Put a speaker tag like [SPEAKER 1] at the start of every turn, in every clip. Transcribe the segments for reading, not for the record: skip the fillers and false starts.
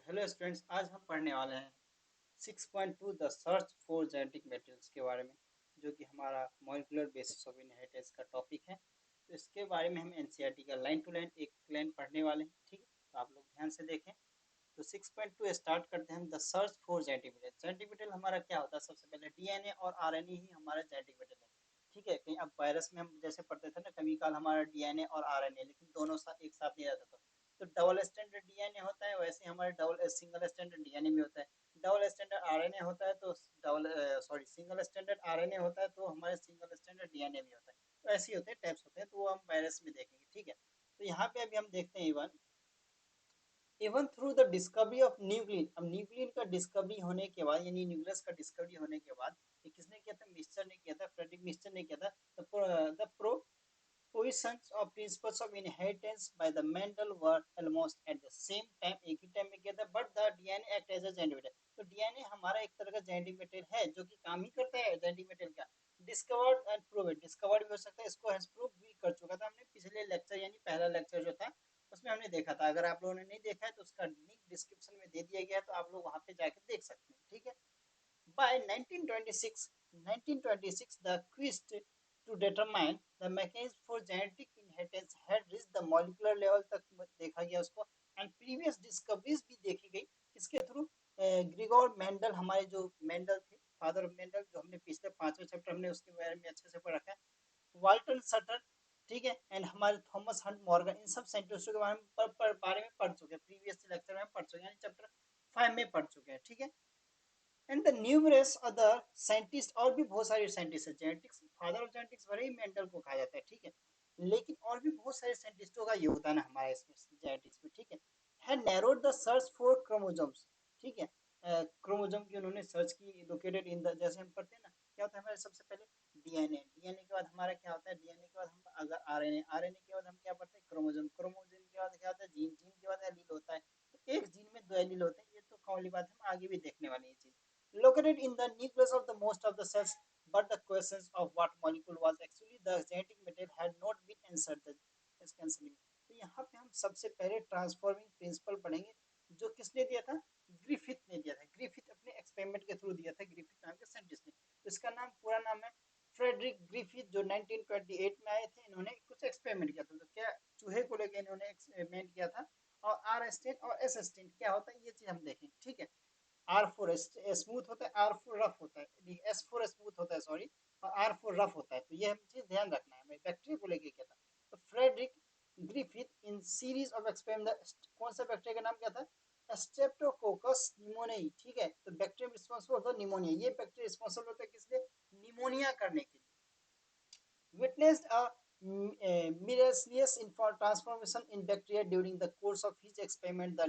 [SPEAKER 1] Hello students, आज हम पढ़ने वाले हैं 6.2 the search for genetic materials के बारे में, जो कि हमारा मॉलिक्यूलर बेसिस ऑफ इनहेरिटेंस का टॉपिक है। तो इसके बारे में हम एनसीईआरटी का लाइन टू लाइन एक लाइन पढ़ने वाले हैं। ठीक है, तो आप लोग ध्यान से देखें। तो 6.2 स्टार्ट करते हैं हम। The search for genetic material. Genetic material हमारा क्या होता है? सबसे पहले डीएनए और आरएनए ही हमारा जेनेटिक मटेरियल है। ठीक है, कहीं अब वायरस में हम जैसे पढ़ते थे ना, कभी काल हमारा डीएनए और आरएनए, लेकिन दोनों एक साथ नहीं रहता था। तो डबल स्टैंडर्ड डीएनए होता है, वैसे हमारे डबल सिंगल स्टैंडर्ड डीएनए भी होता है। डबल स्टैंडर्ड आरएनए होता है तो सिंगल स्टैंडर्ड आरएनए होता है तो हमारे सिंगल स्टैंडर्ड डीएनए भी होता है। तो ऐसे ही होते हैं, टाइप्स होते हैं, तो वो हम वायरस में देखेंगे। ठीक है, तो यहाँ पे अभी हम देखते हैं even even through the discovery of nuclein. अब न्यूक्लिन का डिस्कवरी होने के बाद, यानी न्यूक्लियस का डिस्कवरी होने के बाद, ये किसने किया था? मिक्सचर ने किया था, फ्रेडरिक मिक्सचर ने किया था। The propositions of principles of inheritance by the Mendel were almost at the same time, एक ही टाइम में किया था। But the DNA act as a genetic material. तो डीएनए हमारा एक तरह का जेनेटिक मटेरियल है, जो कि काम ही करता है जेनेटिक मटेरियल का। डिस्कवर्ड एंड प्रूव्ड, डिस्कवर्ड भी हो सकता है, इसको हैज प्रूव भी कर चुका था हमने पिछले लेक्चर, यानी पहला लेक्चर जो था उसमें हमने देखा था। अगर आप लोगों ने नहीं देखा है तो उसका लिंक डिस्क्रिप्शन में दे दिया गया है, तो आप लोग वहां पे जाकर देख सकते हैं। ठीक है, by 1926, 1926 the quest to determine the mechanism for genetic inheritance had reached the molecular level तक देखा गया उसको। एंड प्रीवियस डिस्कवरीज भी देखी गई, किसके थ्रू? ग्रिगोर मेंडल, हमारे जो मेंडल थे, फादर ऑफ मेंडल, जो हमने पिछले 5वें चैप्टर हमने उसके बारे में अच्छे से पढ़ रखा है। वाल्टन सटर, ठीक है, एंड हमारे थॉमस हंट मॉर्गन, इन सब साइंटिस्टों के बारे में पढ़ चुके हैं, प्रीवियस लेक्चर में पढ़ चुके हैं, चैप्टर 5 में पढ़ चुके हैं। ठीक है, and the numerous other scientist, और भी बहुत सारे साइंटिस्ट हैं। जेनेटिक्स, फादर ऑफ जेनेटिक्स भले ही मेंडल को कहा जाता है, ठीक है, लेकिन और भी बहुत सारे साइंटिस्टों का योगदान है हमारे इसमें, जेनेटिक्स में। ठीक है narrowed the search for chromosomes. ठीक है, क्रोमोसोम की उन्होंने सर्च की, लोकेटेड इन द, जैसे हम पढ़ते हैं ना, क्या होता है हमारे सबसे पहले डीएनए, डीएनए के बाद हमारा क्या होता है? डीएनए के बाद हम अगर आरएनए, आरएनए के बाद हम क्या पढ़ते हैं? क्रोमोसोम, क्रोमोसोम के बाद क्या होता है? जीन, जीन के बाद एलील होता है। तो एक जीन में दो एलील होते हैं, ये तो कौन बात है, हम आगे भी देखने वाले हैं ये चीज। Located in the nucleus of the most of the cells, but the questions of what molecule was actually the genetic material had not been answered. तो यहाँ पे हम सबसे पहले ट्रांसफॉर्मिंग प्रिंसिपल पढ़ेंगे, जो किसने दिया था? ग्रिफिथ ने दिया था। ग्रिफिथ अपने एक्सपेरिमेंट के थ्रू दिया था, ग्रिफिथ नाम के साइंटिस्ट ने। तो इसका नाम, पूरा नाम है फ्रेडरिक ग्रिफिथ, जो 1928 में आए थे। इन्होंने कुछ एक्सपेरिमेंट किया था, तो क्या चूहे को लेकर इन्होंने एक्सपेरिमेंट किया था। और आर स्टेन और एस स्टेन क्या होता है, ये चीज हम देखेंगे। ठीक है, आर फोर स्मूथ होता है, आर फोर रफ होता है, एस फोर स्मूथ होता है, सॉरी, और आर फोर रफ होता है। तो ये हम चीज ध्यान रखना है, हमें बैक्टीरिया को लेके क्या था। तो Frederick Griffith in series of experiment, कौन सा बैक्टीरिया का नाम क्या था? Streptococcus pneumoniae. ठीक है, तो बैक्टीरिया रिस्पांसिबल होता है निमोनिया, ये बैक्टीरिया रिस्पांसिबल होता है किस लिए? निमोनिया करने के लिए। Witnessed a miraculous transformation in bacteria during the course of his experiment.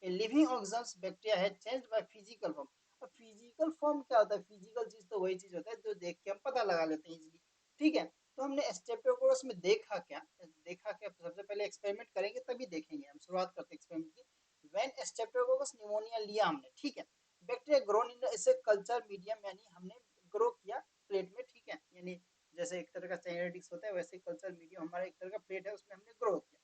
[SPEAKER 1] A living organisms bacteria had changed by physical form. अब फिजिकल फॉर्म क्या होता है? फिजिकल चीज तो वही चीज होता है जो देख के हम पता लगा लेते हैं इजीली। ठीक है, तो हमने स्टेप्टोकोकस में देखा क्या सबसे पहले एक्सपेरिमेंट करेंगे तभी देखेंगे। हम शुरुआत करते हैं एक्सपेरिमेंट की। व्हेन स्टेप्टोकोकस निमोनिया लिया हमने, ठीक है, बैक्टीरिया ग्रोन इन इसे कल्चर मीडियम, यानी हमने ग्रो किया प्लेट में। ठीक है, यानी जैसे एक तरह का जेनेटिक्स होता है, वैसे कल्चर मीडियम हमारा एक तरह का प्लेट है, उसमें हमने ग्रो किया।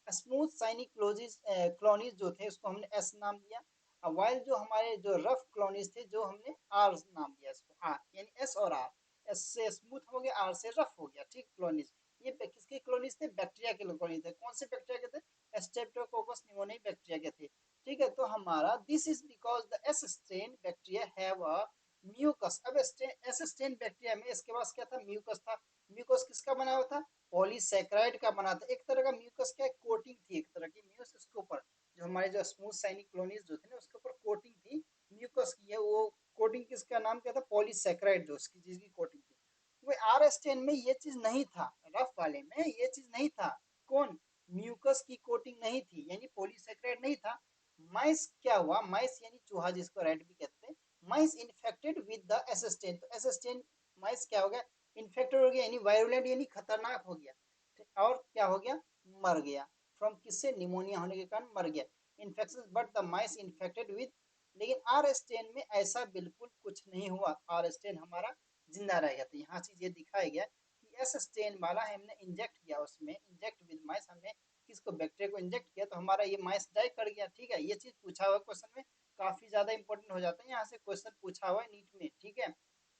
[SPEAKER 1] स्मूथ साइनी क्लोजिस क्लोनिस जो थे, उसको हमने एस नाम दिया। वाइल जो हमारे जो रफ क्लोनिस थे, जो हमने आर नाम दिया इसको, आर, यानी एस और आर। एस से स्मूथ हो गया, आर से रफ हो गया। ठीक, क्लोनिस, ये किसके क्लोनिस थे? बैक्टीरिया के क्लोनिस थे। कौन से बैक्टीरिया के थे? स्ट्रेप्टोकोकस निमोनियाई बैक्टीरिया के थे। ठीक है, तो हमारा this is because the S strain bacteria have a mucus. अब एस स्टेन बैक्टीरिया में इसके पास क्या था? म्यूकस था। म्यूकस किसका बना हुआ था? पॉलीसैकेराइड का बना था। एक तरह का म्यूकस, क्या कोटिंग थी, एक तरह की म्यूकस उसके ऊपर, जो हमारे जो स्मूथ साइनी क्लोनिस जो थे ना, उसके ऊपर कोटिंग थी म्यूकस की है। वो कोटिंग किसका नाम क्या था? पॉलीसैकेराइड, जो उसकी जिसकी कोटिंग थी। वो आर स्टेन में ये चीज नहीं था, रफ वाले में ये चीज नहीं था। कौन? म्यूकस की कोटिंग नहीं थी, यानी पॉलीसैकेराइड नहीं था। माइस क्या हुआ? माइस यानी चूहा, जिसको रैट भी कहते हैं। माइस इन्फेक्टेड विद द एसिस्टेंट, तो एसिस्टेंट माइस क्या हो गया? इन्फेक्टेड हो गया, यानी वायरुलेंट, यानी खतरनाक हो गया। और क्या हो गया? मर गया। फ्रॉम किससे? निमोनिया होने के कारण मर गया। Infection, but the mice infected with, लेकिन आर स्टेन में ऐसा बिल्कुल कुछ नहीं हुआ। आर स्टेन हमारा जिंदा रह गया। तो यहाँ चीज ये दिखाया गया कि एस स्टेन वाला हमने इंजेक्ट किया, उसमें इंजेक्ट विद माइस हमने किसको, बैक्टीरिया को इंजेक्ट किया तो हमारा ये माइस डाई कर गया। ठीक है, ये चीज पूछा हुआ क्वेश्चन में, काफी ज्यादा इंपॉर्टेंट हो जाता है, यहाँ से क्वेश्चन पूछा हुआ है नीट में। ठीक है,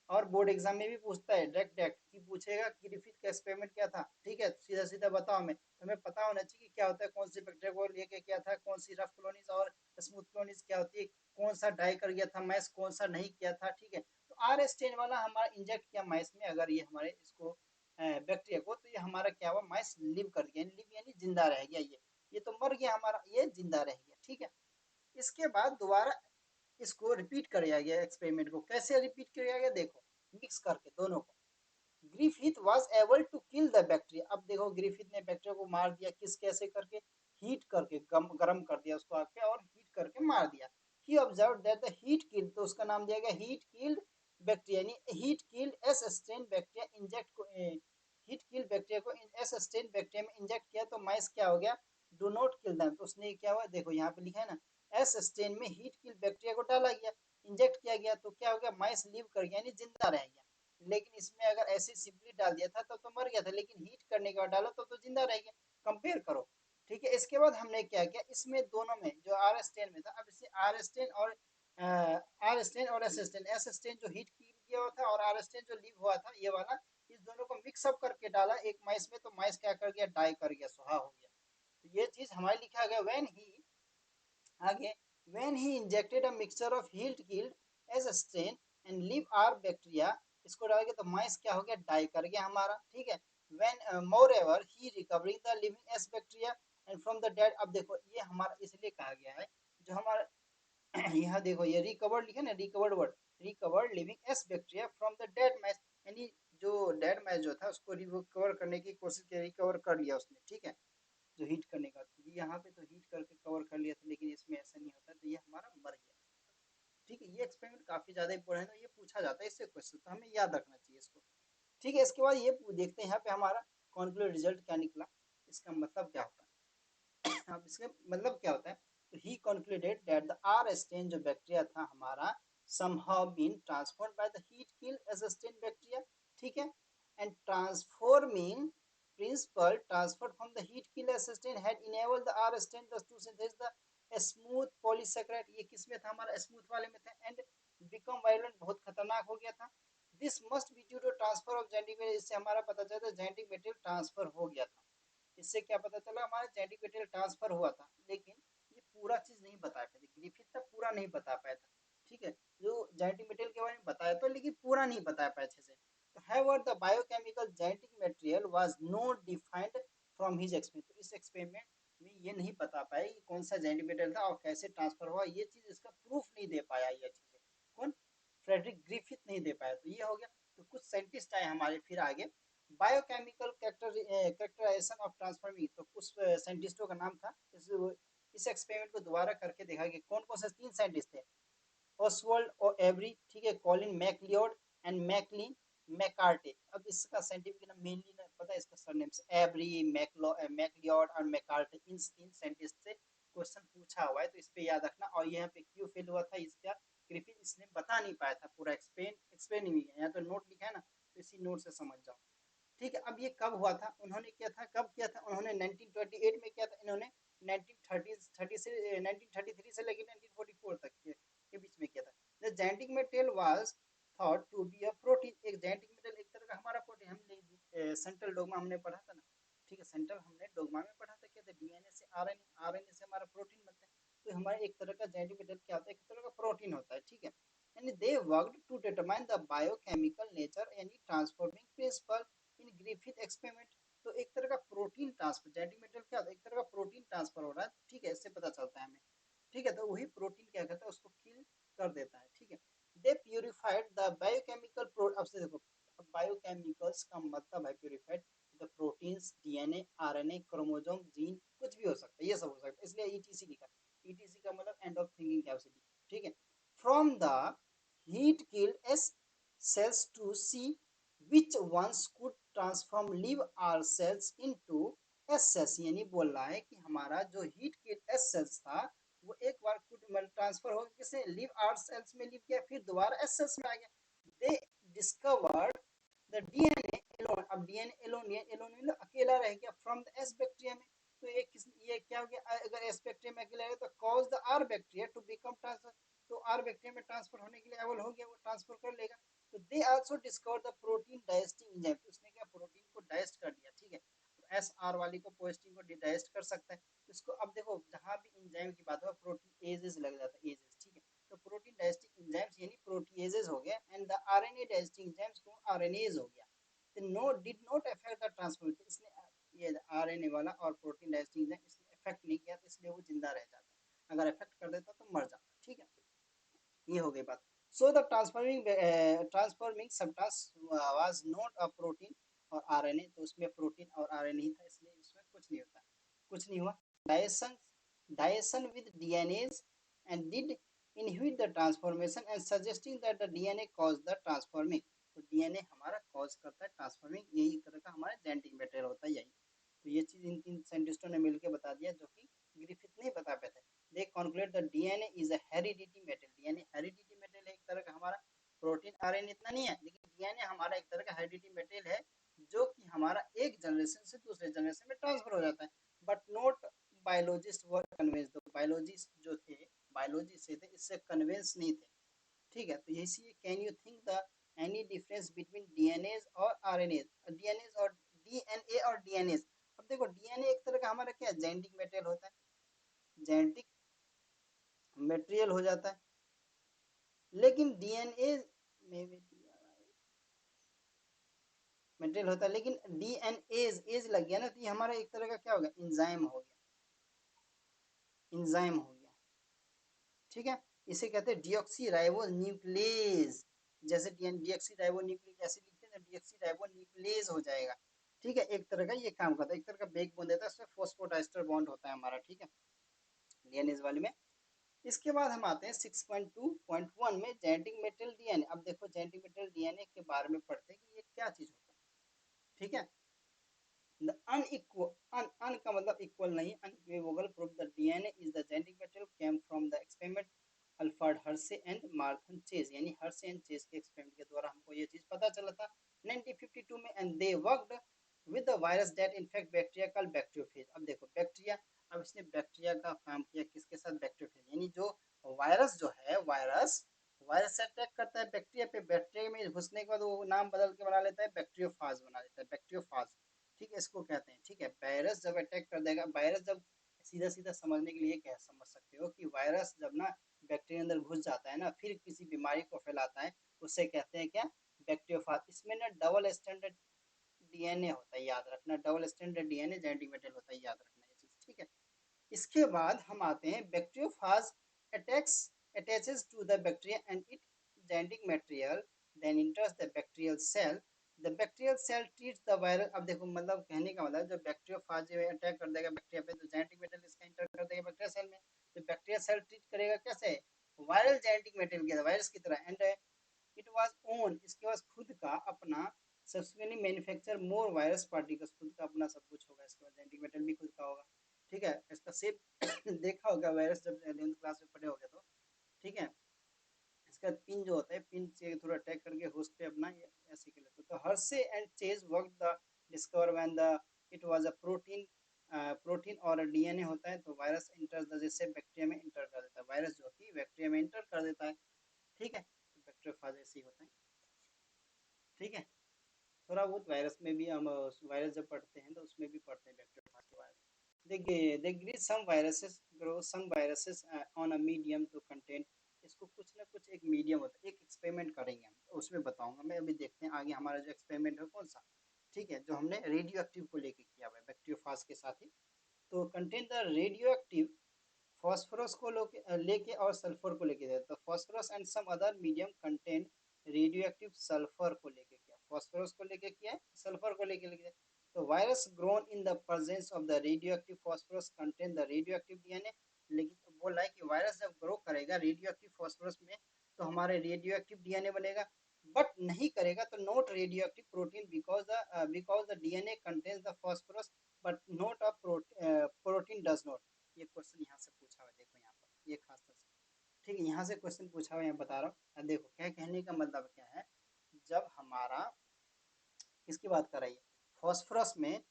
[SPEAKER 1] और बोर्ड एग्जाम में भी पूछता है डायरेक्ट डायरेक्ट कि पूछेगा कि ग्रिफिथ का एक्सपेरिमेंट क्या था। ठीक है, सीधा सीधा बताओ हमें, तो हमें पता होना चाहिए कि क्या होता है, कौन सी बैक्टीरिया को लेके क्या था, कौन सी रफ कॉलोनीज और स्मूथ कॉलोनीज क्या होती है, कौन सा डाई कर गया था माइस, कौन सा नहीं किया था। ठीक है, तो आर स्टेन वाला हमारा इंजेक्ट किया माइस में, अगर ये हमारे इसको बैक्टीरिया को, तो ये हमारा क्या हुआ, माइस लिव कर गया, लिव यानी जिंदा रह गया। ये तो मर गया हमारा, ये जिंदा रह गया। ठीक है, इसके बाद दोबारा इसको रिपीट किया गया एक्सपेरिमेंट को। कैसे रिपीट किया गया, देखो मिक्स करके दोनों को। Griffith was able to kill the bacteria. अब देखो ग्रिफिथ ने बैक्टीरिया को मार दिया, किस कैसे करके, हीट करके, गर्म कर दिया उसको आके और हीट करके मार दिया। He observe that the heat killed, तो उसका नाम दिया गया हीट किल्ड बैक्टीरिया, यानी heat killed S strain bacteria inject को, हीट किल्ड बैक्टीरिया को एस स्ट्रेन बैक्टीरिया में इंजेक्ट किया तो माइस क्या हो गया, डू नॉट किल देम। तो उसने क्या हुआ, देखो यहाँ पे लिखा है ना, एस स्ट्रेन में हीट किल्ड बैक्टीरिया को डाला गया, इंजेक्ट किया गया, तो क्या हो गया, माइस लिव कर गया, यानी जिंदा रह गया। लेकिन इसमें अगर ऐसे सिंपली डाल दिया था तब तो मर गया था, लेकिन हीट करने के बाद डाला तो जिंदा रह गया। कंपेयर करो। ठीक है, इसके बाद हमने क्या किया, इसमें दोनों में जो आर स्टेन में था, अब इसे आर स्टेन और एस स्टेन, एस स्टेन जो हीट किया हुआ था और आर स्टेन जो लीव हुआ था ये वाला, इस दोनों को मिक्सअप करके डाला एक माइस में, तो माइस क्या कर गया, डाई कर गया, सुहा हो गया। तो ये चीज हमारे लिखा गया, व्हेन ही, आगे, when he injected a mixture of heat killed as a strain and live R bacteria, इसको डालेंगे तो माइस क्या हो गया, डाई कर गया हमारा। ठीक है, when moreover he recovering the living S bacteria and from the dead। अब देखो ये हमारा इसलिए कहा गया है, जो हमारा यहाँ देखो ये रिकवर्ड लिखा ना, recovered word, recovered living S bacteria from the dead match, यानी जो डेड मैच जो था उसको रिकवर करने की कोशिश की, रिकवर कर लिया उसने। ठीक है, जो हीट करने का, तो यहाँ पे तो हीट करके कवर कर लिया था, लेकिन इसमें ऐसा नहीं होता, तो ये हमारा मर गया। ठीक है, ये एक्सपेरिमेंट काफी ज्यादा इंपॉर्टेंट है, ये पूछा जाता है इससे क्वेश्चन, तो हमें याद रखना चाहिए इसको। ठीक है, इसके बाद ये देखते हैं यहाँ पे हमारा कॉन्क्लूड रिजल्ट क्या निकला, इसका मतलब क्या होता है। अब इसका मतलब क्या होता है, तो he concluded that the R strain जो बैक्टीरिया था हमारा, somehow been transformed by the heat kill resistant bacteria। ठीक है, and transforming principle transferred from the heat kill resistant had enabled the R stain thus to synthesize the smooth polysaccharide। ये किस में था, हमारा स्मूथ वाले में था, and become violent, बहुत खतरनाक हो गया था। This must be due to transfer of genetic material, इससे हमारा पता चलता है जेनेटिक मटेरियल ट्रांसफर हो गया था। इससे क्या पता चला, हमारा जेनेटिक मटेरियल ट्रांसफर हुआ था, लेकिन ये पूरा चीज नहीं बता पाए थे, ग्रिफिथ तक पूरा नहीं बता पाया था। ठीक है, जो जेनेटिक मटेरियल के बारे में बताया तो, लेकिन पूरा नहीं बता पाए अच्छे से। तो however the biochemical genetic material was not defined from his experiment, तो इस एक्सपेरिमेंट में ये नहीं बता पाए कि कौन सा जेनेटिक मटेरियल था और कैसे ट्रांसफर हुआ, ये चीज इसका प्रूफ नहीं दे पाया, ये चीजें कौन, फ्रेडरिक ग्रिफिथ नहीं दे पाया। तो ये हो गया। तो कुछ साइंटिस्ट आए हमारे फिर आगे, बायोकेमिकल कैरेक्टराइजेशन ऑफ ट्रांसफॉर्मिंग, तो कुछ साइंटिस्टों का नाम था। इस एक्सपेरिमेंट को दोबारा करके देखा कि कौन कौन से तीन साइंटिस्ट थे, ओसवाल्ड और एवरी, ठीक है, कॉलिन मैकलियोड एंड मैकलिन मैकार्टे। अब इसका साइंटिफिक नाम मेनली ना पता है, इसका सरनेम से एवरी, मैकलियोड और मैकार्टे, इन तीन साइंटिस्ट से क्वेश्चन पूछा हुआ है, तो इस पे याद रखना। और यहाँ पे क्यों फेल हुआ था इसका, ग्रिफिथ इसने बता नहीं पाया था, पूरा एक्सप्लेन नहीं किया, यहाँ तो नोट लिखा है ना, तो इसी नोट से समझ जाओ। ठीक है, अब ये कब हुआ था, उन्होंने किया था, कब किया था उन्होंने, 1928 में किया था इन्होंने, 1930 से 1933 से लेकर 1944 तक के बीच में किया था। The genetic material was thought to be a protein, एक जेनेटिक मटेरियल एक तरह का हमारा प्रोटीन, हमने सेंट्रल डोगमा हमने पढ़ा था ना। ठीक है, सेंट्रल हमने डोगमा में पढ़ा था, क्या था, डीएनए से आरएनए, आरएनए से हमारा प्रोटीन बनता है, तो हमारा एक तरह का जेनेटिक मटेरियल क्या होता है, एक तरह का प्रोटीन होता है। ठीक है, यानी they worked to determine the biochemical nature यानी transforming principle in Griffith experiment. तो एक तरह का प्रोटीन ट्रांसफर, जेनेटिक मटेरियल क्या होता है, एक तरह का प्रोटीन ट्रांसफर हो रहा है। ठीक है, इससे पता चलता है हमें। ठीक है, तो वही प्रोटीन क्या करता है, उसको किल कर देता है। ठीक है, दे प्यूरिफाइड द बायोकेमिकल, अब से देखो, बायोकेमिकल्स का मतलब है purified, the proteins, DNA, RNA, chromosome, gene, कुछ भी हो सकता है, ये सब हो सकता है, इसलिए ईटीसी लिखा। ईटीसी का मतलब एंड ऑफ थिंकिंग कैपेसिटी। ठीक है, from the heat killed S cells to see which ones could transform live R cells into S cells, यानी बोल रहा है कि हमारा जो हीट किल्ड S cells था वो एक बार ट्रांसफर हो किसे, लिव आर सेल्स में लिव किया, फिर दोबारा एस सेल्स में आ गया। They discovered the DNA alone, अब डीएनए एलोन, अकेला रह गया फ्रॉम द एस बैक्टीरिया में। तो तो ये क्या हो गया, अगर स्पेक्ट्रम में अकेले to cause the R bacteria to become transfer, तो आर बैक्टीरिया में ट्रांसफर होने के लिए एबल हो गया, वो ट्रांसफर कर लेगा। तो they also discover the protein digesting enzyme, तो उसने क्या प्रोटीन को डाइजेस्ट कर दिया, ठीक है। एस आर वाली को पोस्टिंग को डाइजेस्ट कर सकता है। इसको अब देखो जहां भी एंजाइम की बात हो प्रोटीन एजेस लग जाता है, एजेस, ठीक है। तो प्रोटीन डाइजेस्टिंग एंजाइम्स यानी प्रोटीएजेस हो गया, and the RNA digesting enzymes को आरएनएज हो गया। तो no did not affect the transfer, इसने ये आरएनए वाला और प्रोटीन डाइजेस्टिंग एंजाइम इसने अफेक्ट नहीं किया, तो इसलिए वो जिंदा रह जाता है। अगर अफेक्ट कर देता तो मर जाता, ठीक है। ये हो गई बात। So the transforming substance was not a protein और आरएनए, तो उसमें प्रोटीन और आरएनए ही था, इसलिए इसमें कुछ नहीं होता, कुछ नहीं हुआ। Digestion digestion with DNAs and did inhibit the transformation and suggesting that the DNA cause the transforming, तो डीएनए हमारा कॉज करता है ट्रांसफॉर्मिंग, यही एक तरह का हमारा जेनेटिक मटेरियल होता है यही। तो ये चीज इन तीन साइंटिस्टों ने मिलकर बता दिया, जो कि ग्रिफिथ नहीं बता पाए थे। They conclude the DNA is a heredity material, DNA heredity material है एक तरह का हमारा, प्रोटीन आरएनए इतना नहीं है, लेकिन डीएनए हमारा एक तरह का हेरिडिटी मेटेरियल है, जो कि हमारा एक जनरेशन से दूसरे जनरेशन में ट्रांसफर हो जाता है। But not biologist were convinced, तो बायोलॉजिस्ट जो थे, बायोलॉजी से थे, इससे कन्विंस नहीं थे, ठीक है। तो इसी can you think the any difference between DNA और आरएनए, डीएनए और डीएनए और डीएनए। अब देखो डीएनए एक तरह का हमारा क्या जेनेटिक मटेरियल होता है, जेनेटिक मटेरियल हो जाता है, लेकिन डीएनए में भी मटेरियल होता है, लेकिन डीएनए एज लग गया ना, तो ये हमारा एक तरह का क्या हो गया, इंजाइम हो गया, इंजाइम हो गया, ठीक है। इसे कहते हैं डिऑक्सी राइबो न्यूक्लियेज, जैसे डीऑक्सी राइबो न्यूक्लिक एसिड लिखते हैं, डीऑक्सी राइबो न्यूक्लियेज हो जाएगा, ठीक है। एक तरह का ये काम करता है, एक तरह का बैकबोन देता है, इसमें फॉस्फोडाइस्टर बॉन्ड होता है हमारा, ठीक है, डीएनए वाले में। इसके बाद हम आते हैं 6.2.1 में जेनेटिक मटेरियल डीएनए। अब देखो जेनेटिक मटेरियल डीएनए के बारे में पढ़ते हैं कि ये क्या चीज होता है, ठीक है। द अनइक्वल, अन का मतलब इक्वल नहीं, unequivocal proof the DNA is the genetic material came from the experiment Alfred Hershey and Martin chase, यानी हर्शे एंड चेज के एक्सपेरिमेंट के द्वारा हमको ये चीज पता चला था 1952 में। And they worked with the virus that infect bacteria called bacteriophage. अब देखो बैक्टीरिया, अब इसने बैक्टीरिया का काम किया किसके साथ, बैक्टीरियोफेज, यानी जो वायरस जो है, वायरस वायरस से अटैक करता है बैक्टीरिया पे, बैक्टीरिया में घुसने के बाद वो नाम बदल के बना लेता है बैक्टीरियोफाज, बना लेता है बैक्टीरियोफाज, ठीक है, इसको कहते हैं, ठीक है। वायरस जब अटैक कर देगा, वायरस जब सीधा सीधा समझने के लिए क्या समझ सकते हो कि वायरस जब ना बैक्टीरिया अंदर घुस जाता है ना, फिर किसी बीमारी को फैलाता है, उसे कहते हैं क्या, बैक्टीरियोफाज। इसमें ना डबल स्टैंडर्ड डीएनए होता है, याद रखना, double standard DNA genetic material होता है, याद रखना ये चीज, ठीक है। इसके बाद हम आते हैं bacteriophage attacks attaches to the bacteria and its genetic material then enters the bacterial cell, the bacterial cell treats the virus। अब देखो मतलब कहने का मतलब जब बैक्टीरियोफाज अटैक कर देगा बैक्टीरिया पे, तो जेनेटिक मटेरियल इसका इंटर कर देगा बैक्टीरिया सेल में, तो बैक्टीरिया सेल ट्रीट करेगा कैसे, वायरल जेनेटिक मटेरियल की वायरस की तरह। एंड इट वाज ओन, इसके पास खुद का अपना सब्सिक्वेंटली मैन्युफैक्चर मोर वायरस पार्टिकल्स, खुद का अपना सब कुछ होगा, इसके बाद जेनेटिक मटेरियल भी खुद का होगा, ठीक है। इसका शेप देखा होगा वायरस जब 11th क्लास में पढ़े होगे तो, ठीक है। इसका पिन जो होता है, पिन से थोड़ा अटैक करके होस्ट पे अपना ऐसे कर लेते, तो Hershey and chase work the discover when the it was a protein, protein और डीएनए होता है, तो वायरस इंटर द, जैसे बैक्टीरिया में इंटर कर देता है, वायरस जो कि बैक्टीरिया में इंटर कर देता है, ठीक है। तो बैक्टीरियोफाज ऐसे ही होता है, ठीक है। थोड़ा बहुत वायरस में भी हम वायरस जब पढ़ते हैं तो उसमें भी पढ़ते हैं बैक्टीरियोफाज के बारे में। देखिए देखिए some viruses grow, some viruses on a medium to contain, इसको कुछ ना कुछ एक मीडियम होता है, एक एक्सपेरिमेंट करेंगे हम, तो उसमें बताऊंगा मैं। अभी देखते हैं आगे हमारा जो एक्सपेरिमेंट है कौन सा, ठीक है, जो हमने रेडियो एक्टिव को लेके किया हुआ है बैक्टीरियोफाज के साथ ही। तो contain the radioactive phosphorus को लेके और सल्फर को लेके दिया, तो phosphorus and some other medium contain radioactive sulphur को लेके किया, फॉस्फोरस को लेके किया, सल्फर को लेके लिया। तो virus grown in the presence of the radioactive phosphorus contain the radio active DNA, लेकिन बोला है कि वायरस जब ग्रो करेगा रेडियो एक्टिव फॉस्फोरस में, तो हमारे रेडियो एक्टिव डीएनए बनेगा, बट नहीं करेगा तो not radio active protein, because the DNA contains the phosphorus but not a protein does not. ये क्वेश्चन यहाँ से पूछा हुआ है, देखो यहाँ पर ये खास तरह से, ठीक है, यहाँ से क्वेश्चन पूछा हुआ है, यहाँ बता रहा हूँ। देखो क्या कहने का मतलब क्या है, जब हमारा किसकी बात कर रही है, फॉस्फोरस में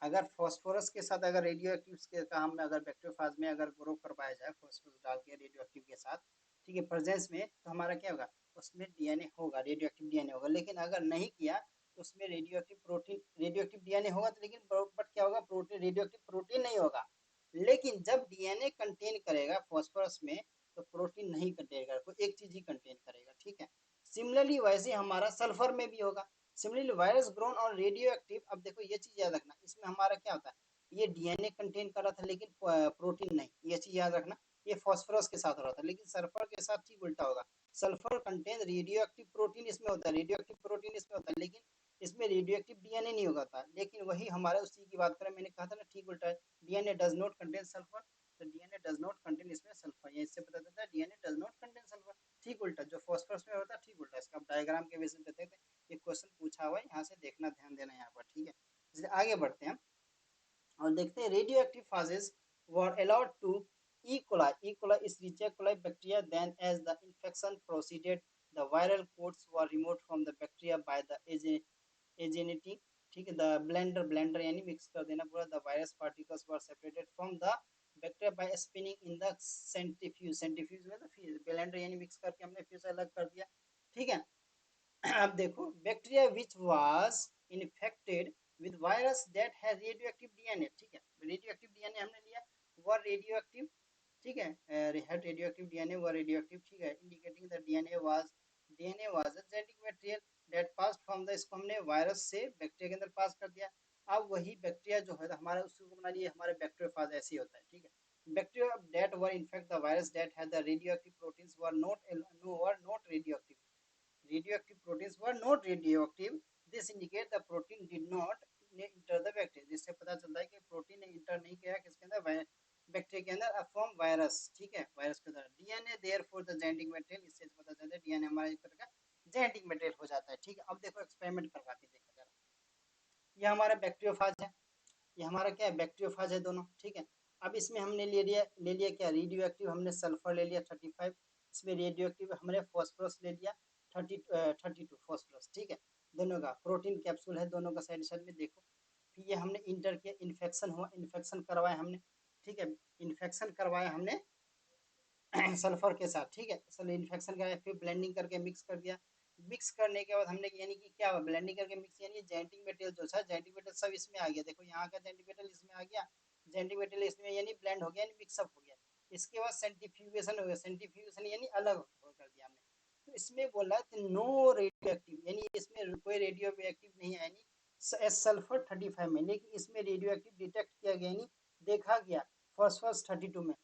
[SPEAKER 1] अगर फास्फोरस के साथ अगर रेडियो एक्टिव के काम में अगर बैक्टीरियोफाज में अगर ग्रो करवाया जाए फास्फोरस डाल के रेडियो एक्टिव के साथ, ठीक है, प्रेजेंस में, तो हमारा क्या होगा, उसमें डीएनए होगा, रेडियो एक्टिव डीएनए होगा। लेकिन अगर नहीं किया तो उसमें radio active protein, radio active DNA होगा तो, लेकिन बट क्या होगा, प्रोटीन, रेडियो एक्टिव प्रोटीन नहीं होगा। लेकिन जब डीएनए कंटेन करेगा फास्फोरस में तो प्रोटीन नहीं कंटेन करेगा, कोई एक चीज ही कंटेन करेगा, ठीक है। सिमिलरली वैसे हमारा सल्फर में भी होगा। सिमिलरली वायरस ग्रोन और रेडियो एक्टिव, अब देखो ये चीज याद रखना, इसमें हमारा क्या होता है, ये डीएनए कंटेन कर रहा था लेकिन प्रोटीन नहीं, ये चीज याद रखना। ये फास्फोरस के साथ हो रहा था, लेकिन सल्फर के साथ ठीक उल्टा होगा। Sulphur contain radio active protein, इसमें होता है रेडियो एक्टिव प्रोटीन, इसमें होता है, लेकिन इसमें रेडियो एक्टिव डीएनए नहीं होगा था। लेकिन वही हमारा उसी की बात करें, मैंने कहा था ना ठीक उल्टा है, DNA does not contain sulphur, तो डीएनए डज नॉट कंटेन इसमें सल्फर, ये इससे पता चलता है DNA does not contain sulphur. ठीक उल्टा, जो फास्फोरस में होता है ठीक उल्टा। इसका डायग्राम के बेसिस पे देखते हैं, ये क्वेश्चन पूछा हुआ है, यहाँ से देखना, ध्यान देना यहाँ पर, ठीक है। इसलिए आगे बढ़ते हैं और देखते हैं radioactive phages were allowed to E. coli. E. coli is Escherichia coli bacteria. Then, as the infection proceeded, the viral coats were removed from the bacteria by the agenity. ठीक है, the blender यानी mix कर देना पूरा, the virus particles were separated from the bacteria by spinning in the centrifuge में, तो blender यानी mix करके हमने फिर से अलग कर दिया, ठीक है। अब देखो, bacteria which was infected with virus that has radioactive DNA, ठीक है, रेडियोएक्टिव डीएनए हमने लिया, वो रेडियोएक्टिव, ठीक है, हैड रेडियोएक्टिव डीएनए, वो रेडियोएक्टिव, ठीक है, indicating the DNA was a genetic material that passed from the, इसको हमने वायरस से बैक्टीरिया के अंदर पास कर दिया। अब वही बैक्टीरिया जो है हमारा, उसको बना लिए हमारे बैक्टीरियोफाज, ऐसे ही होता है, ठीक है। Bacteria that were infect the virus that had the radioactive proteins were not radioactive, radioactive proteins were not radioactive. This indicate the protein did not enter the bacteria, जिससे पता चलता है कि प्रोटीन ने इंटर नहीं किया किसके अंदर, बैक्टीरिया के अंदर, फ्रॉम वायरस, ठीक है, वायरस के अंदर। DNA therefore the genetic material, इससे पता चलता है डीएनए हमारा एक तरह का जेनेटिक मटेरियल हो जाता है, ठीक है। अब देखो एक्सपेरिमेंट करवाते हैं, देखो जरा, ये हमारा बैक्टीरियोफाज है, ये हमारा क्या है, बैक्टीरियोफाज है दोनों, ठीक है। अब इसमें हमने ले लिया क्या, रेडियो एक्टिव, हमने सल्फर ले लिया 35, इसमें रेडियो एक्टिव हमने फॉस्फोरस ले लिया 32 फॉस्फोरस, ठीक है। दोनों का प्रोटीन कैप्सूल है, दोनों का साइड साइड में देखो। फिर ये हमने इंटर किया, इन्फेक्शन हुआ, इन्फेक्शन करवाया हमने, ठीक है, इन्फेक्शन करवाया हमने सल्फर के साथ, ठीक है, सर इन्फेक्शन कराया, फिर ब्लेंडिंग करके मिक्स कर दिया। मिक्स करने के बाद हमने यानी कि क्या हुआ, ब्लेंडिंग करके मिक्स, यानी जेनेटिक मटेरियल जो था, जेनेटिक मटेरियल सब इसमें आ गया, देखो यहाँ का जेनेटिक मटेरियल इसमें आ गया, जेनेटिक मटेरियल इसमें यानी ब्लेंड हो गया, यानी मिक्सअप हो गया। इसके बाद सेंट्रीफ्यूगेशन हो गया, सेंट्रीफ्यूगेशन यानी अलग हो कर दिया हमने। तो इसमें बोला कि नो रेडियो एक्टिव, यानी इसमें कोई रेडियो एक्टिव नहीं है, यानी सल्फर 35 में, लेकिन इसमें रेडियो एक्टिव डिटेक्ट किया गया, यानी देखा गया फॉस्फोरस 32 में,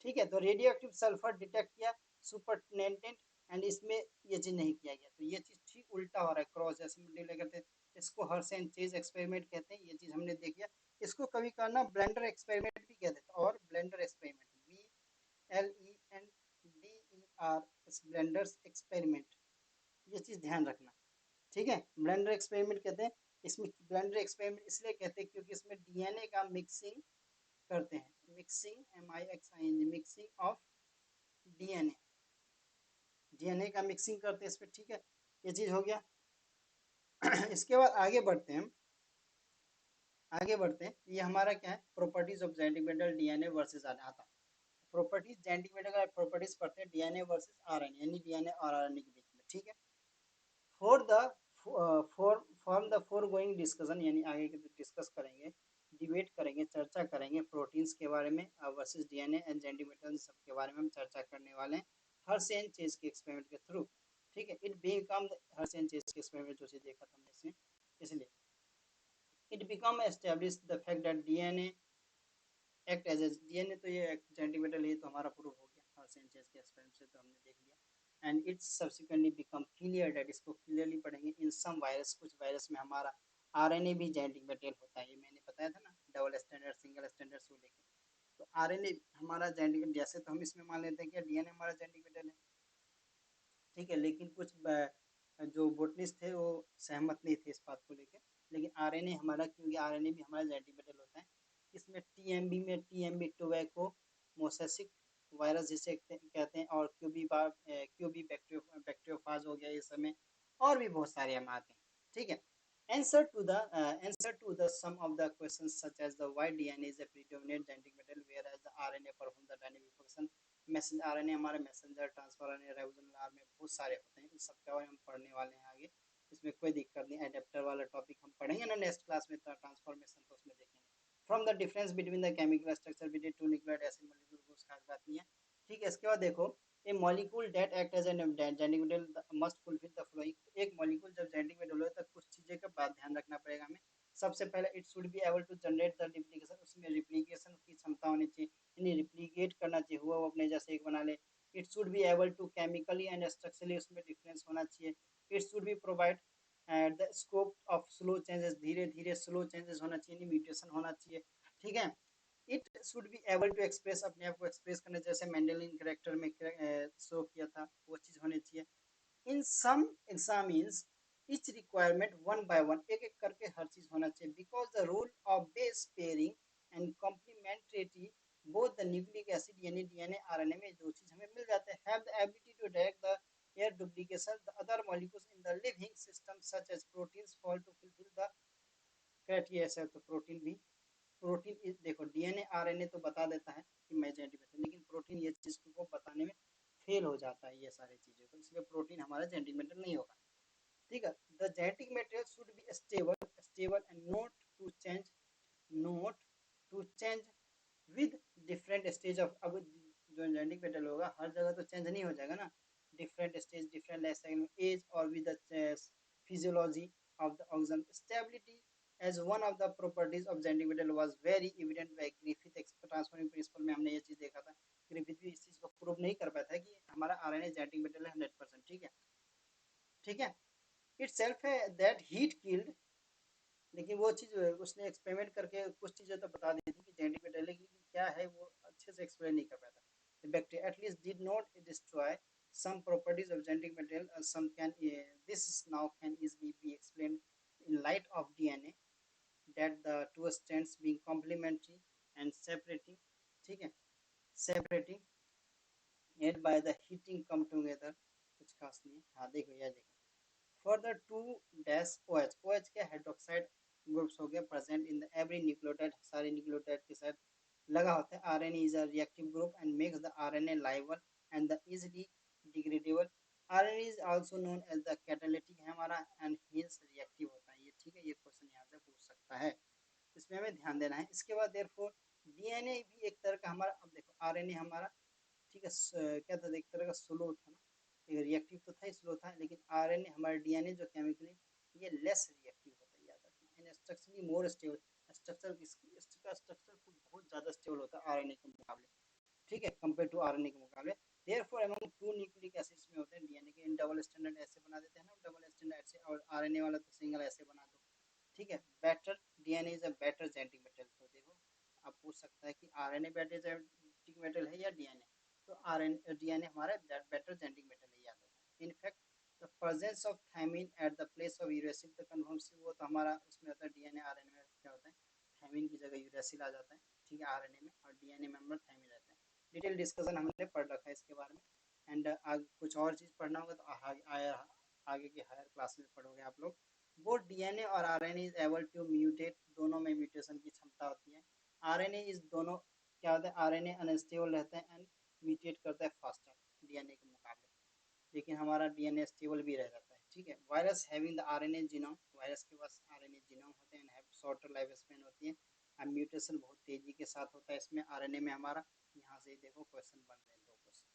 [SPEAKER 1] ठीक है। तो रेडियो एक्टिव सल्फर डिटेक्ट किया सुपरनेटेंट, एंड इसमें ये चीज नहीं किया गया, तो ये चीज ठीक उल्टा हो रहा है, क्रॉस जैसे मल्टीप्लाई करते हैं, इसको हर्सेन चेज एक्सपेरिमेंट कहते हैं, ये चीज हमने देख लिया। इसको कभी करना ब्लेंडर एक्सपेरिमेंट भी कहते हैं, और blender experiment, BLENDER, blenders experiment, ये चीज ध्यान रखना, ठीक है। ब्लेंडर एक्सपेरिमेंट कहते हैं, इसमें ब्लेंडर एक्सपेरिमेंट इसलिए कहते हैं क्योंकि इसमें डीएनए का मिक्सिंग करते हैं, mixing, MIXING, mixing of DNA, DNA का मिक्सिंग करते हैं इसमें, ठीक है, ये चीज हो गया। इसके बाद आगे बढ़ते हैं, ये हमारा क्या है, properties of genetic material DNA versus आता, प्रॉपर्टीज जेनेटिक मटेरियल का प्रॉपर्टीज पढ़ते हैं, डीएनए वर्सेस आरएनए, यानी डीएनए और आरएनए के बीच में, ठीक है। For the form the foregoing discussion, यानी आगे के डिस्कस करेंगे, डिबेट करेंगे, चर्चा करेंगे प्रोटीन्स के बारे में versus DNA and genetic material, सब के बारे में हम चर्चा करने वाले हैं हर्सेन चेज के एक्सपेरिमेंट के थ्रू, ठीक है। इट बिकम हर्सेन चेज के एक्सपेरिमेंट जो चीज देखा था हमने इसमें, इसलिए it become establish the fact that DNA act as a, DNA तो ये जेनेटिक मटेरियल, ये तो हमारा प्रूव हो गया हर्सेन चेज के एक्सपेरिमेंट से, तो हमने देख लिया। And it's subsequently become clear that, इसको क्लियरली पढ़ेंगे, इन सम वायरस, कुछ वायरस में हमारा आरएनए भी जेनेटिक मटेरियल होता है, ये मैंने बताया था ना, डबल स्टैंडर्ड सिंगल स्टैंडर्ड से लेके, तो आरएनए हमारा जेनेटिक, जैसे तो हम इसमें मान लेते हैं कि डीएनए हमारा जेनेटिक मटेरियल है, ठीक है, लेकिन कुछ जो बोटनिस्ट थे वो सहमत नहीं थे इस बात को लेके, लेकिन आरएनए हमारा, क्योंकि आरएनए भी हमारा जेनेटिक मटेरियल होता है। इसमें टीएमबी टोबैको मोसेसिक वायरस जिसे कहते हैं, और क्यूबी बैक्टीरियोफाज हो गया, इस समय और भी बहुत सारे हम आते हैं, ठीक है। Answer to the some of the questions such as the why DNA is a predominant genetic material whereas the RNA perform the dynamic function. Message RNA हमारे messenger transfer RNA ribosomal R में बहुत सारे होते हैं, इन सब के बारे में हम पढ़ने वाले हैं आगे, इसमें कोई दिक्कत नहीं। एडेप्टर वाला टॉपिक हम पढ़ेंगे ना नेक्स्ट क्लास में, ट्रांसफॉर्मेशन तो उसमें देखेंगे। From the difference between the chemical structure between two nucleotide acid molecule को खास बात नहीं है। ठीक है, इसके बाद देखो a molecule that act as an genetic material must fulfil the following. एक मॉलिक्यूल जब जेनेटिक मटेरियल हो तब कुछ चीजें का बात ध्यान रखना पड़ेगा हमें। सबसे पहले it should be able to generate the replication, उसमें रिप्लिकेशन की क्षमता होनी चाहिए, यानी रिप्लिकेट करना चाहिए, हुआ वो अपने जैसे एक बना ले। It should be able to chemically and structurally उसमें डिफरेंस होना चाहिए। It should be provide the scope of slow changes, धीरे धीरे स्लो चेंजेस होना चाहिए, म्यूटेशन होना चाहिए। ठीक है, it should be able to express, अपने आप को एक्सप्रेस करने, जैसे मेंडेलियन कैरेक्टर में शो किया था वो चीज होनी चाहिए। इन सम examines each requirement one by one, एक एक करके हर चीज होना चाहिए। Because the rule of base pairing and complementarity both the nucleic acid यानी डीएनए आरएनए में दो चीज हमें मिल जाते हैं, have the ability to direct their duplication the other molecules in the living system such as proteins fail to fulfil the criteria. ऐसा तो प्रोटीन भी, प्रोटीन देखो डीएनए आरएनए तो बता देता है कि मैं जेनेटिक मेथड, लेकिन प्रोटीन ये चीज को बताने में फेल हो जाता है ये सारी चीजें, तो इसलिए प्रोटीन हमारा जेनेटिक मेथड नहीं होगा। ठीक है, the genetic material should be stable stable and not to change with different stage of. अब जो जेनेटिक मटेरियल होगा हर जगह तो चेंज नहीं हो जाएगा ना, different stage different life cycle age और with the physiology of the organ stability as one of the properties of genetic material was very evident by Griffith transforming principle में हमने ये चीज देखा था। ग्रिफिथ भी इस चीज को प्रूव नहीं कर पाया था कि हमारा आरएनए जेनेटिक मटेरियल है 100%। ठीक है, ठीक है, इट सेल्फ है दैट हीट किल्ड, लेकिन वो चीज उसने एक्सपेरिमेंट करके कुछ चीजें तो बता दी थी कि जेनेटिक मटेरियल लेकिन क्या है वो अच्छे से एक्सप्लेन नहीं कर पाया था। The bacteria at least did not destroy some properties of genetic material. Some can this now can easily be explained in light of DNA that the two strands being complementary and separating, ठीक है, separating made by the heating come together, कुछ खास नहीं है। हाँ देखो यह देखो further 2 dash OH, OH के hydroxide ग्रुप्स हो गए present in the every nucleotide, सारे न्यूक्लियोटाइड के साथ लगा होता है। RNA is a reactive group and makes the RNA labile and the easily degradable. RNA is also known as the catalytic है हमारा एंड हिंस रिएक्टिव होता है ये। ठीक है, ये क्वेश्चन यहाँ से पूछ सकता है, इसमें हमें ध्यान देना है। इसके बाद देयरफॉर डीएनए भी एक तरह का हमारा, अब देखो आरएनए हमारा, ठीक है, क्या था एक तरह का स्लो था ना, ये रिएक्टिव तो था, स्लो था, लेकिन आरएनए हमारा डीएनए जो केमिकली ये लेस रिएक्टिव होता है, याद रखना, and structurally more stable, structure इसका स्ट्रक्चर बहुत ज्यादा स्टेबल होता है आरएनए के मुकाबले। ठीक है, कंपेयर टू आरएनए के मुकाबले। Therefore among two nucleic acids में होते हैं डीएनए के, इन डबल स्टैंडर्ड ऐसे बना देते हैं ना, डबल स्टैंडर्ड ऐसे, और आरएनए वाला तो सिंगल ऐसे बना दो। ठीक है, better DNA is a better genetic material. तो देखो आप पूछ सकता है कि आरएनए बेटर जेनेटिक मटेरियल है या डीएनए, तो आरएनए डीएनए हमारा बेटर जेनेटिक मटेरियल है, याद रखना। In fact the presence of thymine at the place of uracil the confirm, वो तो हमारा उसमें होता है डीएनए आरएनए में क्या होता है, थायमिन की जगह यूरेसिल आ जाता है। ठीक है, आरएनए में, और डीएनए में हमारा थायमिन रहता है। डिटेल डिस्कशन हमने पढ़ रखा है इसके बारे में, एंड आगे कुछ और चीज़ पढ़ना होगा तो आगे की हायर क्लास में पढ़ोगे आप लोग। बोथ डीएनए और RNA is able to mutate, दोनों में म्यूटेशन की क्षमता होती है। आरएनए इज दोनों क्या होता है, आरएनए अनस्टेबल रहता है एंड म्यूटेट करता है फास्टर डीएनए के मुकाबले, लेकिन हमारा डीएनए स्टेबल भी रह जाता है। ठीक है, virus having the RNA genome, virus के पास आरएनए जीनोम होते हैं, हैव शॉर्टर लाइफ स्पैन होती है, और म्यूटेशन बहुत तेजी के साथ होता है इसमें आरएनए में हमारा। यहाँ से देखो क्वेश्चन बन रहे हैं दो क्वेश्चन।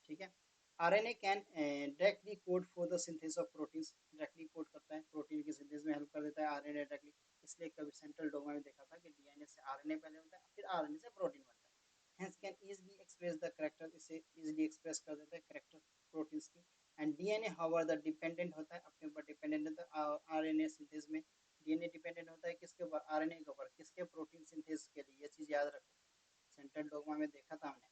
[SPEAKER 1] ठीक है, RNA can directly code for the synthesis of proteins, directly code करता है प्रोटीन की सिंथेसिस में हेल्प कर देता है आरएनए डायरेक्टली। इसलिए कभी सेंट्रल डोग्मा में देखा था कि डीएनए से आरएनए पहले होता है, फिर आरएनए से प्रोटीन बनता है। Hence can easily express the character, इसे इजीली एक्सप्रेस कर देता है कैरेक्टर प्रोटीन्स की। And DNA however the dependent होता है, अपने ऊपर डिपेंडेंट होता है। आरएनए सिंथेसिस में डीएनए डिपेंडेंट होता है किसके ऊपर, आरएनए के ऊपर, किसके, प्रोटीन सिंथेसिस के लिए। ये चीज याद रखो, सेंट्रल डोग्मा में देखा था हमने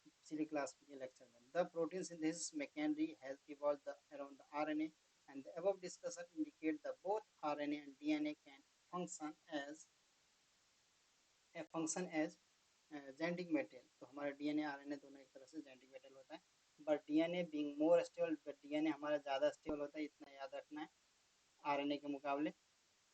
[SPEAKER 1] पिछली क्लास में लेक्चर में। The protein synthesis machinery has evolved around the RNA and the above discussion indicate the both RNA and DNA can function as genetic material. तो हमारा डीएनए आरएनए दोनों एक तरह से जेनेटिक मटेरियल होता है, but DNA being more stable, but DNA हमारा ज़्यादा स्टेबल होता है, इतना याद रखना है आरएनए के मुकाबले।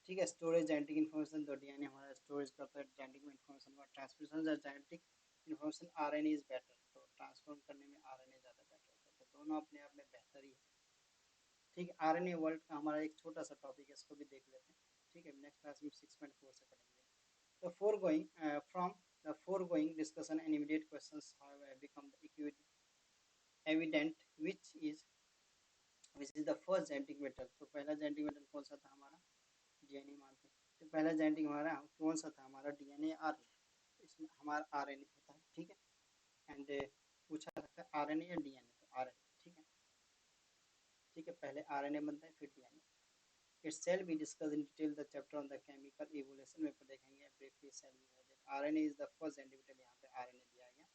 [SPEAKER 1] ठीक है। स्टोरेज जेनेटिक इन्फॉर्मेशन, तो डीएनए हमारा स्टोरेज करता है जेनेटिक इन्फॉर्मेशन का। Transmission genetic information RNA is better, तो ट्रांसफॉर्म करने में आरएनए ज़्यादा बेटर करता है। दोनों अपने आप में बेहतर ही है। ठीक है। आरएनए वर्ल्ड का हमारा एक छोटा सा टॉपिक है, इसको भी देख लेते हैं। ठीक है, नेक्स्ट क्लास में 6.4 से पढ़ेंगे। The foregoing from the foregoing discussion and immediate questions have become evident which is the first genetic metal। तो पहला genetic metal कौन सा था हमारा? डीएनए मानते हैं। तो पहला जेनेटिक हमारा कौन सा था? हमारा डीएनए आरएनए। इसमें हमारा आरएनए होता है। ठीक है। एंड पूछा सकता है आरएनए या डीएनए, तो आरएनए। ठीक है। ठीक है, पहले आरएनए बनता है फिर DNA. It shall be discuss in detail the chapter on the chemical evolution में देखेंगे briefly. Shall be RNA is the first genetic metal. यहाँ पे आरएनए दिया गया।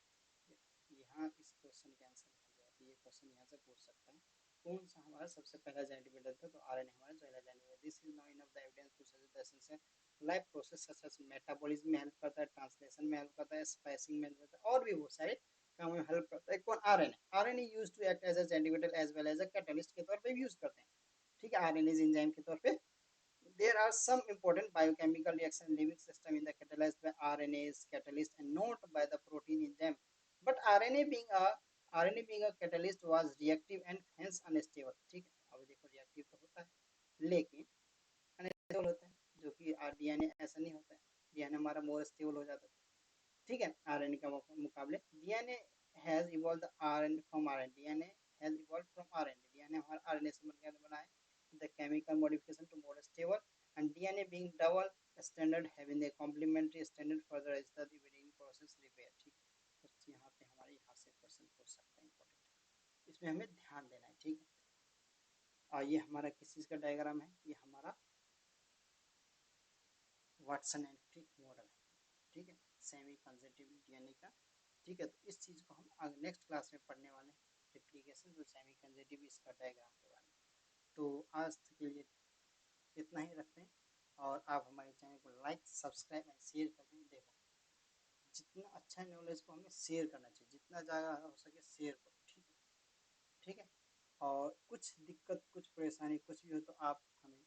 [SPEAKER 1] यहाँ इस क्वेश्चन के आंसर यहाँ दिया है, ये क्वेश्चन यहाँ से पूछ सकता है कौन सा हमारा सबसे पहला जेनेटिक मेटल था, तो आरएनए हमारा पहला genetic. This is now enough the evidence to suggest the essential life process such as metabolism में हेल्प करता है, ट्रांसलेशन में हेल्प करता है, स्पाइसिंग में हेल्प करता है, और भी बहुत सारे काम में हेल्प करता है। कौन? RNA. RNA used to act as a genetic material as well as a catalyst के तौर पे यूज करते हैं। ठीक है, आरएनए एंजाइम के तौर पे। There are some important biochemical reaction living system in the catalyzed by RNAs catalyst and not by the protein in them. But RNA being a catalyst was reactive and hence unstable। ठीक है, अब देखो reactive तो होता है लेकिन unstable होता है, जो कि डीएनए ऐसा नहीं होता है। डीएनए हमारा मोर स्टेबल हो जाता है। ठीक है, आरएनए का मुकाबले DNA has evolve RNA from RNA. DNA has evolve from RNA. DNA हमारा आरएनए से बनकर बना है। The chemical modification to more stable and DNA being double standard having a complementary standard further is the dividing process repair। ठीक है, तो यहाँ पे हमारे यहाँ से क्वेश्चन पूछ सकते हैं इंपॉर्टेंट, इसमें हमें ध्यान देना है। ठीक है, और ये हमारा किस चीज़ का डायग्राम है? ये हमारा वाटसन एंड क्रिक मॉडल है। ठीक है, सेमी कंजर्वेटिव डीएनए का। ठीक है, तो इस चीज़ को हम आगे नेक्स्ट क्लास में पढ़ने वाले हैं, रिप्लिकेशन जो सेमी कंजर्वेटिव इसका डायग्राम के बारे में। तो आज के लिए इतना ही रखते हैं, और आप हमारे चैनल को लाइक सब्सक्राइब एंड शेयर कर दें। देखो, जितना अच्छा नॉलेज को हमें शेयर करना चाहिए, जितना ज़्यादा हो सके शेयर करो। ठीक है। ठीक है, और कुछ दिक्कत कुछ परेशानी कुछ भी हो तो आप हमें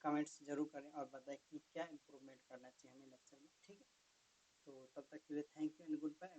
[SPEAKER 1] कमेंट्स जरूर करें और बताएं कि क्या इम्प्रूवमेंट करना चाहिए हमें लेक्चर में। ठीक है, तो तब तक के लिए thank you and good bye.